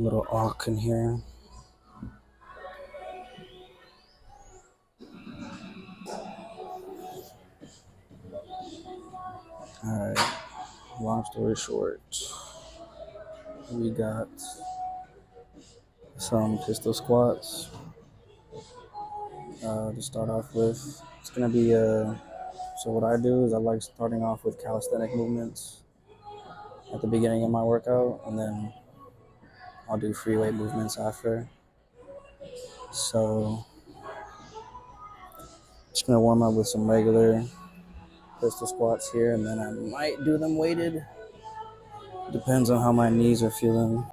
little arc in here. Alright, long story short, we got some pistol squats to start off with. It's gonna be so what I do is I like starting off with calisthenic movements at the beginning of my workout, and then I'll do free weight movements after. So just gonna warm up with some regular pistol squats here, and then I might do them weighted. Depends on how my knees are feeling.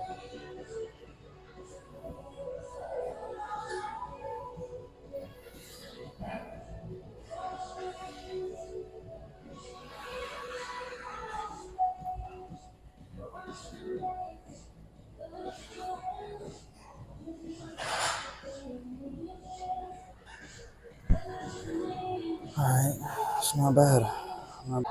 Alright, it's not bad. Alright.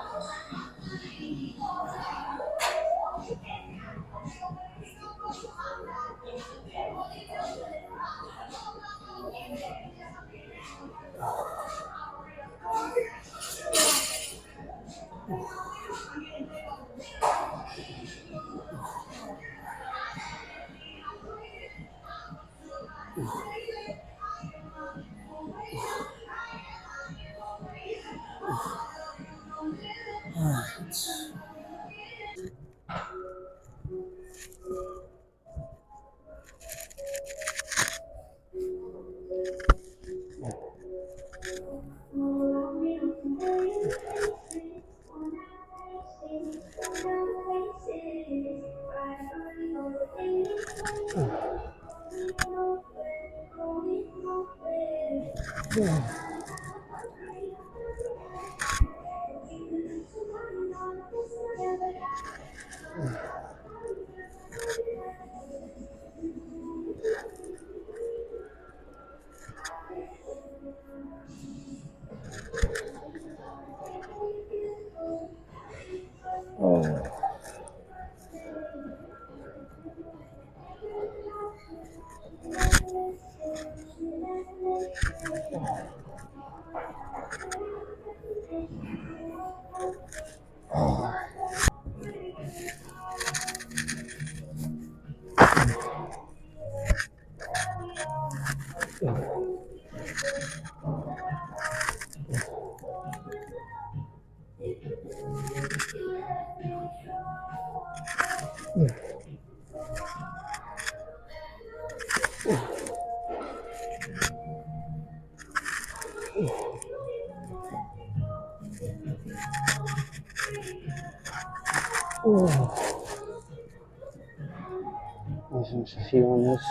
I'll finish a few on this.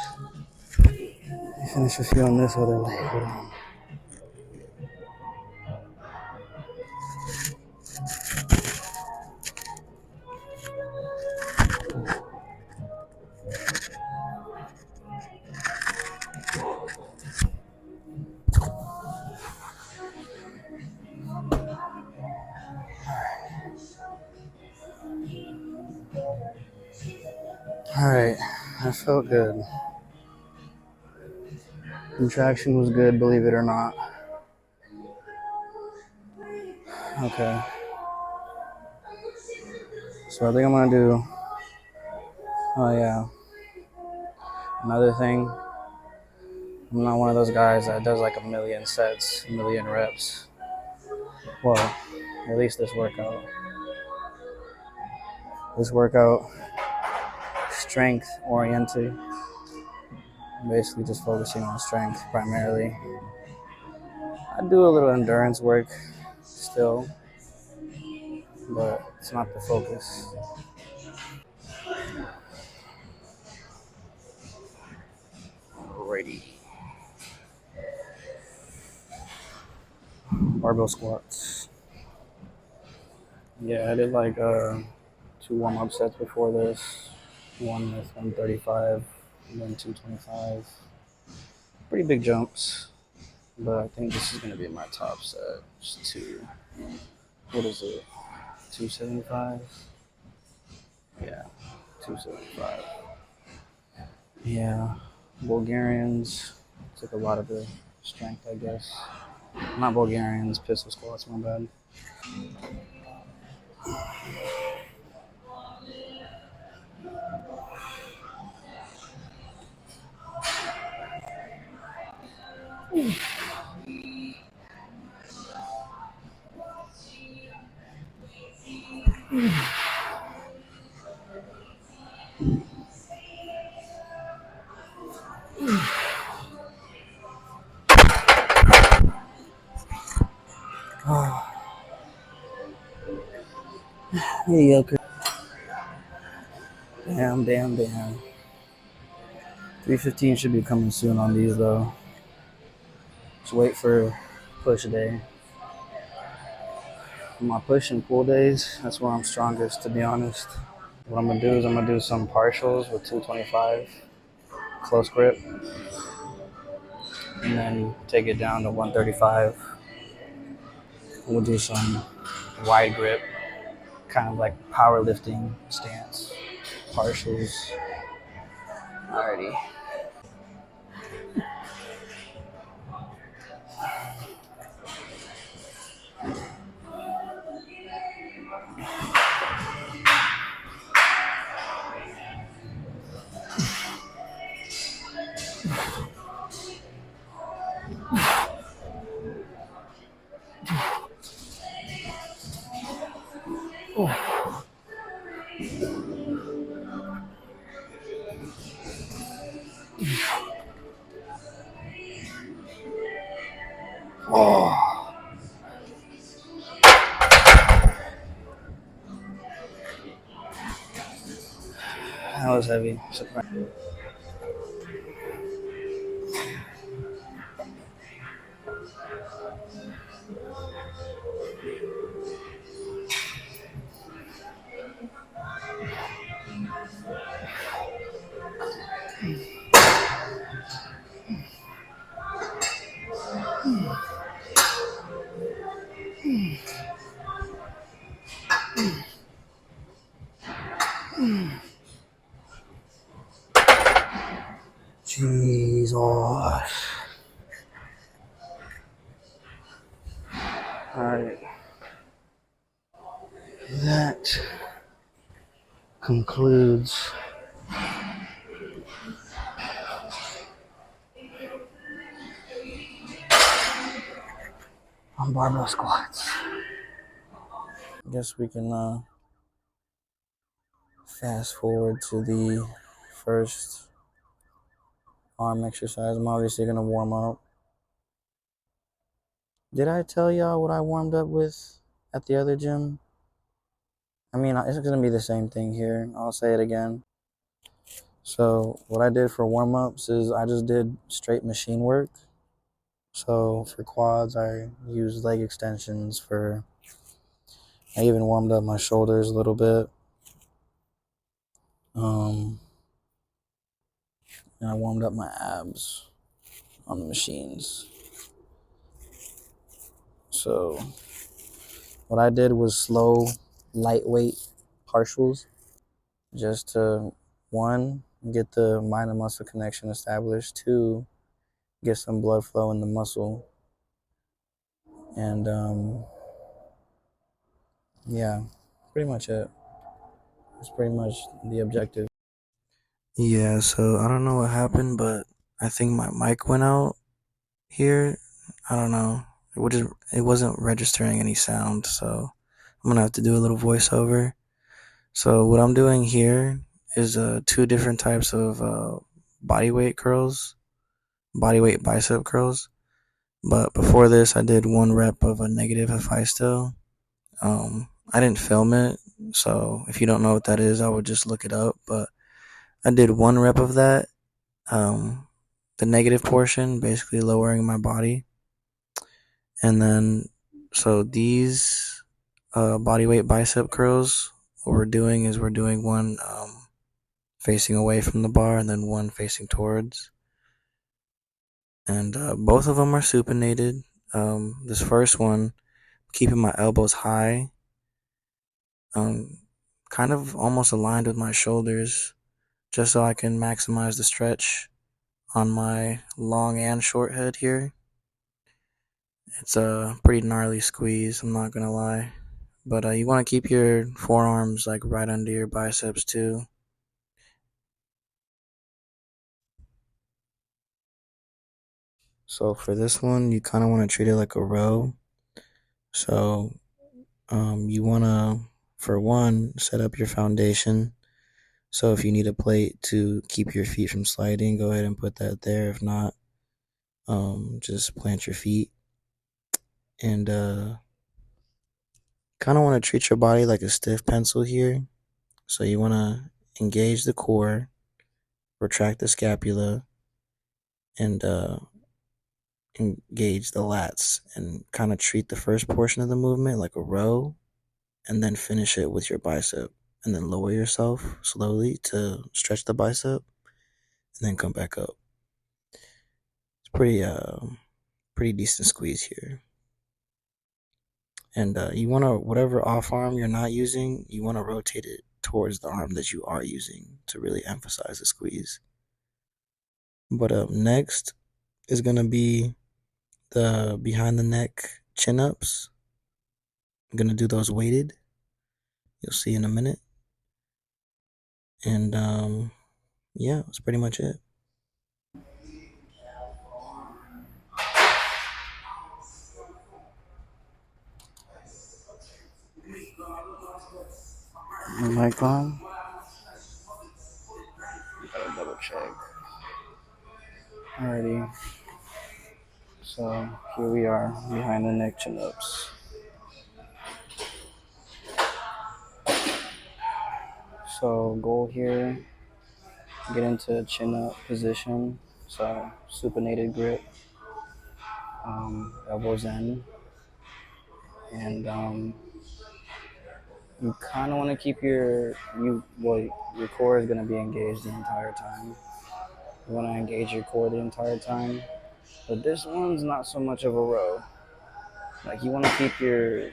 Finish a few on this other leg. Hold on. Alright, that felt good. Contraction was good, believe it or not. Okay. So I think I'm gonna do, oh yeah, another thing. I'm not one of those guys that does like a million sets, a million reps. Well, at least this workout. Strength oriented. Basically just focusing on strength primarily. I do a little endurance work still, but it's not the focus. Alrighty. Barbell squats. Yeah, I did like 2 warm-up sets before this. One with 135 and then 225. Pretty big jumps, but I think this is going to be my top set. Just what is it? 275? Yeah, 275. Yeah, Bulgarians took a lot of the strength, I guess. Not Bulgarians, pistol squats, my bad. Mediocre. Damn, damn, damn. 315 should be coming soon on these though. Just wait for push day. My push and pull days, that's where I'm strongest, to be honest. What I'm gonna do is I'm gonna do some partials with 225 close grip, and then take it down to 135. We'll do some wide grip, kind of like powerlifting stance partials. Alrighty. Oh, that was heavy. Jesus. Alright. That concludes on barbell squats. I guess we can fast forward to the first arm exercise. I'm obviously going to warm up. Did I tell y'all what I warmed up with at the other gym? I mean, it's going to be the same thing here. I'll say it again. So, what I did for warm ups is I just did straight machine work. So, for quads, I used leg extensions. I even warmed up my shoulders a little bit. And I warmed up my abs on the machines. So what I did was slow, lightweight partials, just to, one, get the mind and muscle connection established, two, get some blood flow in the muscle, and yeah, pretty much it. That's pretty much the objective. Yeah, so I don't know what happened, but I think my mic went out here. I don't know. It wasn't registering any sound, so I'm gonna have to do a little voiceover. So what I'm doing here is two different types of bodyweight curls, bodyweight bicep curls. But before this, I did one rep of a negative Hephaestus. I didn't film it, so if you don't know what that is, I would just look it up. But I did one rep of that, the negative portion, basically lowering my body. And then, so these bodyweight bicep curls, what we're doing is we're doing one facing away from the bar and then one facing towards. And both of them are supinated. This first one, keeping my elbows high, kind of almost aligned with my shoulders, just so I can maximize the stretch on my long and short head here. It's a pretty gnarly squeeze, I'm not gonna lie. But you want to keep your forearms like right under your biceps too. So for this one, you kind of want to treat it like a row. So you want to, for one, set up your foundation. So if you need a plate to keep your feet from sliding, go ahead and put that there. If not, just plant your feet. And kind of want to treat your body like a stiff pencil here. So you want to engage the core, retract the scapula, and engage the lats, and kind of treat the first portion of the movement like a row, and then finish it with your bicep, and then lower yourself slowly to stretch the bicep, and then come back up. It's pretty decent squeeze here. And you want to, whatever off arm you're not using, you want to rotate it towards the arm that you are using to really emphasize the squeeze. But up next is going to be the behind the neck chin ups. I'm going to do those weighted. You'll see in a minute. And yeah, that's pretty much it. Mic on? Gotta double check. Alrighty. So here we are, behind the neck chin ups. So goal here, get into a chin up position. So supinated grip, elbows in, and you kind of want to keep your core is going to be engaged the entire time. You want to engage your core the entire time, but this one's not so much of a row. Like you want to keep your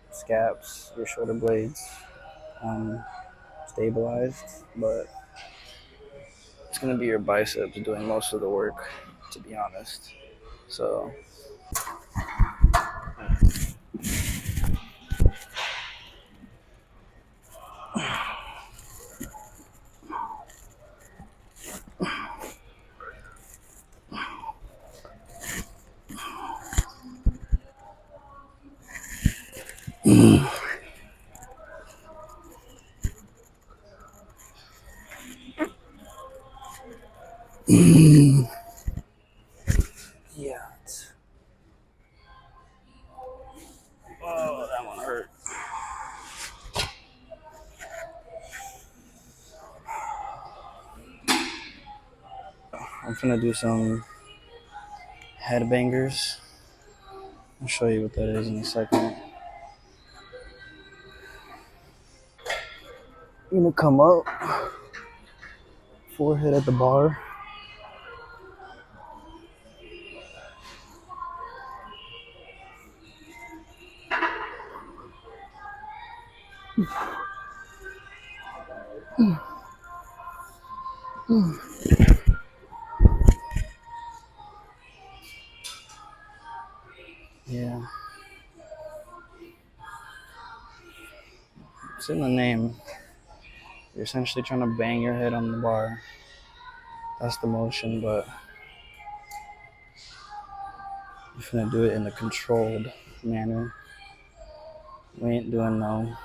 scaps, your shoulder blades stabilized, but it's going to be your biceps doing most of the work, to be honest. So yeah. Oh, that one hurt. I'm gonna do some headbangers. I'll show you what that is in a second. I'm gonna come up, forehead at the bar. Yeah, it's in the name. You're essentially trying to bang your head on the bar. That's the motion, but you're gonna do it in a controlled manner. We ain't doing no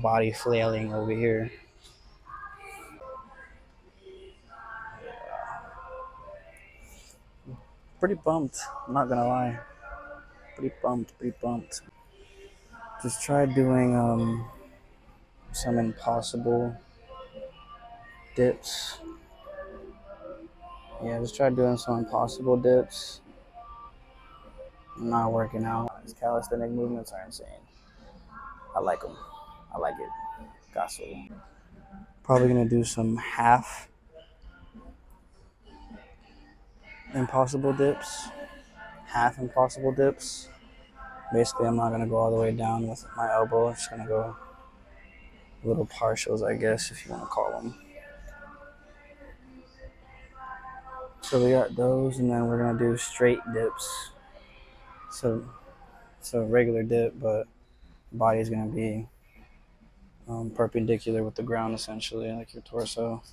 body flailing over here. Pretty pumped, I'm not gonna lie. Pretty pumped. Just try doing some impossible dips. Yeah, just try doing some impossible dips. Not working out. These calisthenic movements are insane. I like them. I like it. Got so. Probably gonna do some half impossible dips. Half impossible dips. Basically, I'm not going to go all the way down with my elbow. I'm just going to go little partials, I guess, if you want to call them. So we got those, and then we're going to do straight dips. So it's a regular dip, but the body is going to be perpendicular with the ground, essentially, like your torso.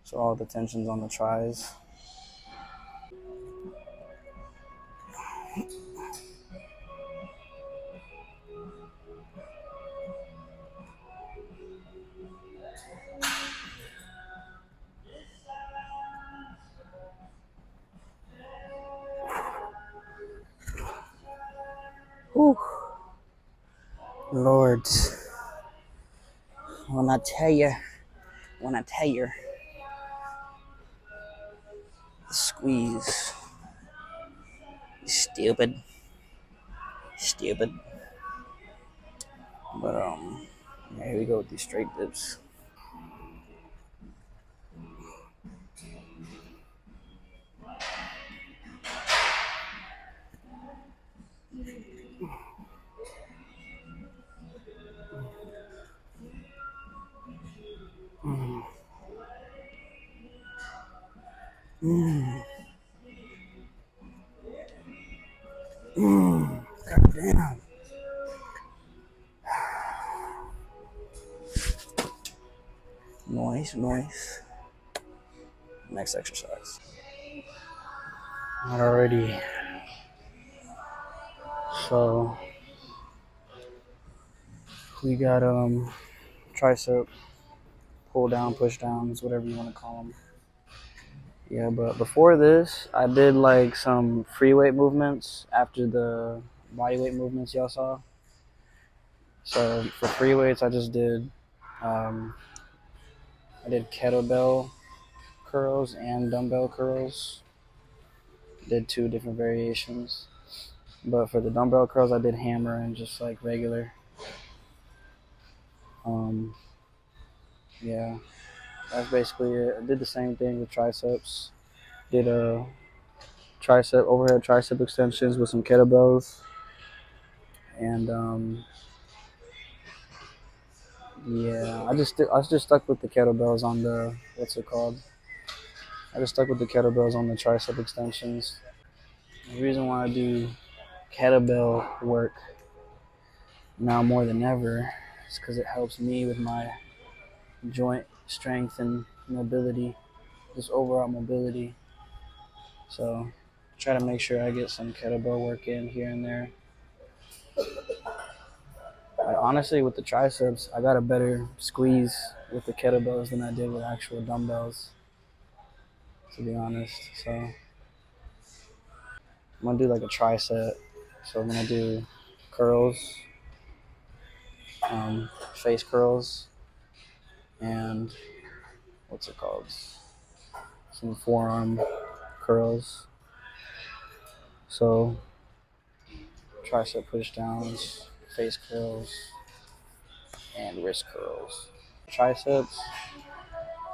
So all the tension's on the tris. Whew. Lord, when I tell you, squeeze, stupid. But yeah, here we go with these straight dips. God damn. Noise. Next exercise. Alrighty. So we got tricep pull down, push downs, whatever you want to call them. Yeah, but before this, I did like some free weight movements after the body weight movements y'all saw. So for free weights, I just did I did kettlebell curls and dumbbell curls. Did two different variations. But for the dumbbell curls, I did hammer and just like regular. Yeah, that's basically it. I did the same thing with triceps. Did a overhead tricep extensions with some kettlebells, and yeah, I just stuck with the kettlebells on the what's it called? I just stuck with the kettlebells on the tricep extensions. The reason why I do kettlebell work now more than ever is because it helps me with my joint strength and mobility, just overall mobility. So try to make sure I get some kettlebell work in here and there. Like, honestly, with the triceps, I got a better squeeze with the kettlebells than I did with actual dumbbells, to be honest. So I'm gonna do like a tricep. So I'm gonna do curls, face curls, and what's it called? Some forearm curls. So tricep push downs, face curls, and wrist curls. Triceps,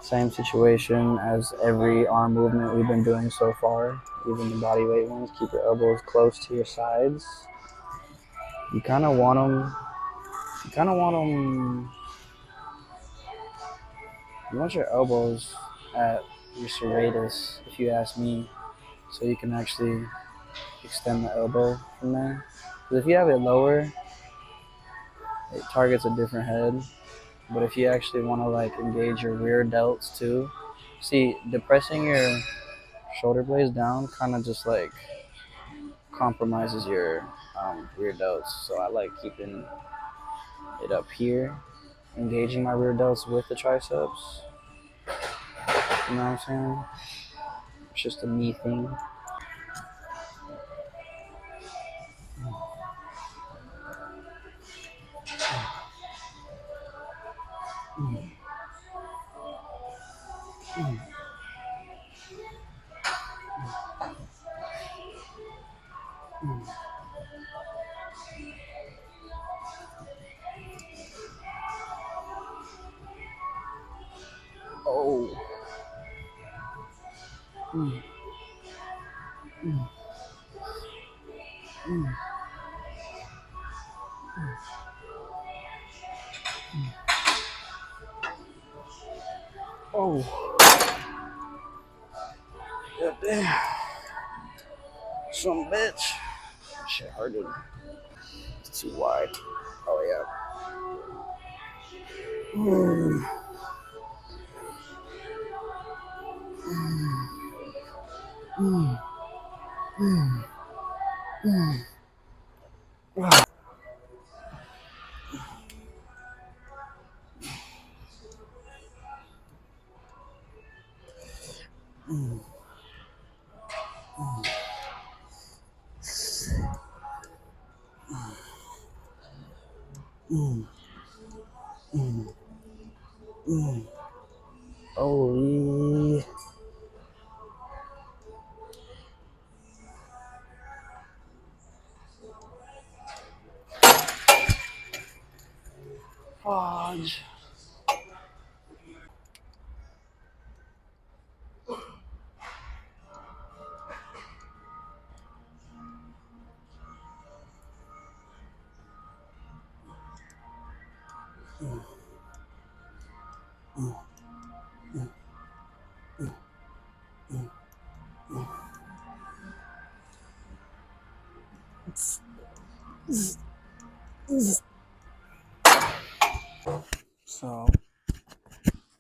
same situation as every arm movement we've been doing so far, even the body weight ones. Keep your elbows close to your sides. You kind of want them. You kind of want them. You want your elbows at your serratus, if you ask me, so you can actually extend the elbow from there. Because if you have it lower, it targets a different head. But if you actually want to like engage your rear delts too, see, depressing your shoulder blades down kind of just like compromises your rear delts. So I like keeping it up here, engaging my rear delts with the triceps. You know what I'm saying? It's just a me thing. Oh. Oh, goddamn. Some bitch. Shit hurted. It's too wide. Oh, yeah. Mm. Mm. Mm. Mm. Ah. Mm. Mm. Mm. Mm. Holy fudge. Mm. Mm. Mm. Mm. Mm. Mm. So,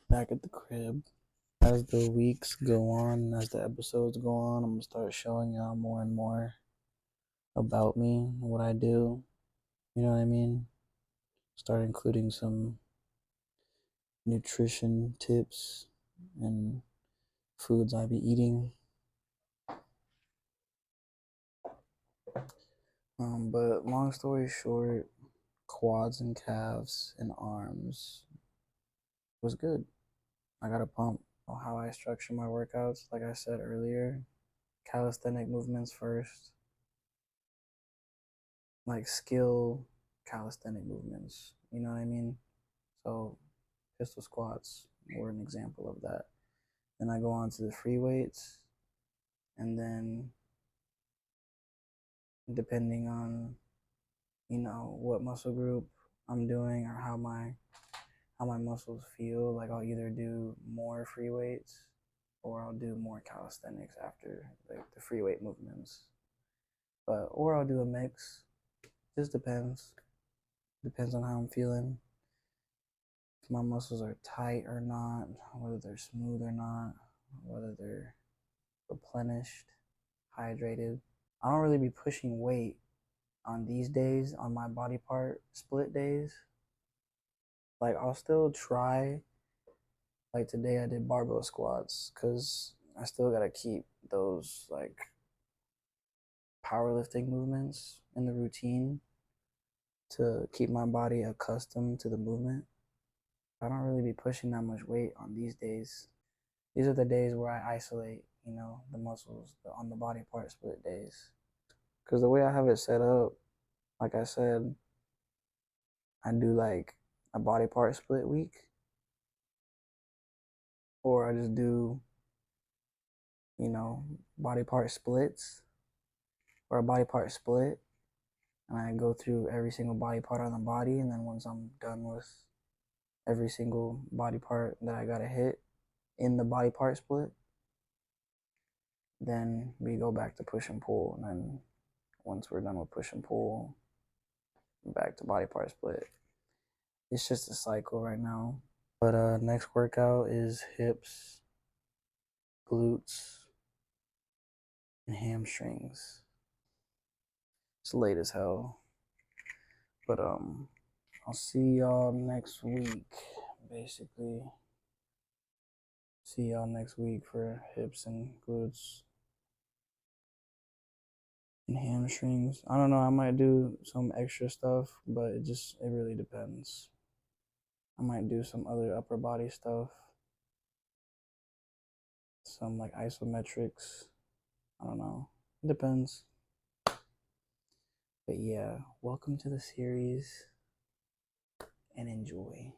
back at the crib. As the weeks go on, as the episodes go on, I'm gonna start showing y'all more and more about me, what I do. You know what I mean? Start including some nutrition tips and foods I be eating. But long story short, quads and calves and arms was good. I got a pump. How I structure my workouts, like I said earlier, calisthenic movements first, like skill calisthenic movements. You know what I mean? So pistol squats were an example of that. Then I go on to the free weights, and then depending on what muscle group I'm doing or how my muscles feel, like I'll either do more free weights or I'll do more calisthenics after like the free weight movements. Or I'll do a mix. Just depends. Depends on how I'm feeling. If my muscles are tight or not, whether they're smooth or not, whether they're replenished, hydrated. I don't really be pushing weight on these days, on my body part split days. Like I'll still try. Like today I did barbell squats because I still gotta keep those like powerlifting movements in the routine to keep my body accustomed to the movement. I don't really be pushing that much weight on these days. These are the days where I isolate, the muscles on the body part split days. Because the way I have it set up, like I said, I do like a body part split week, or I just do, body part splits or a body part split, and I go through every single body part on the body, and then once I'm done with every single body part that I gotta hit in the body part split, then we go back to push and pull, and then once we're done with push and pull, back to body part split. It's just a cycle right now. But next workout is hips, glutes, and hamstrings. It's late as hell. But I'll see y'all next week, basically. See y'all next week for hips and glutes and hamstrings. I don't know, I might do some extra stuff, but it really depends. I might do some other upper body stuff. Some like isometrics. I don't know. It depends. But yeah, welcome to the series and enjoy.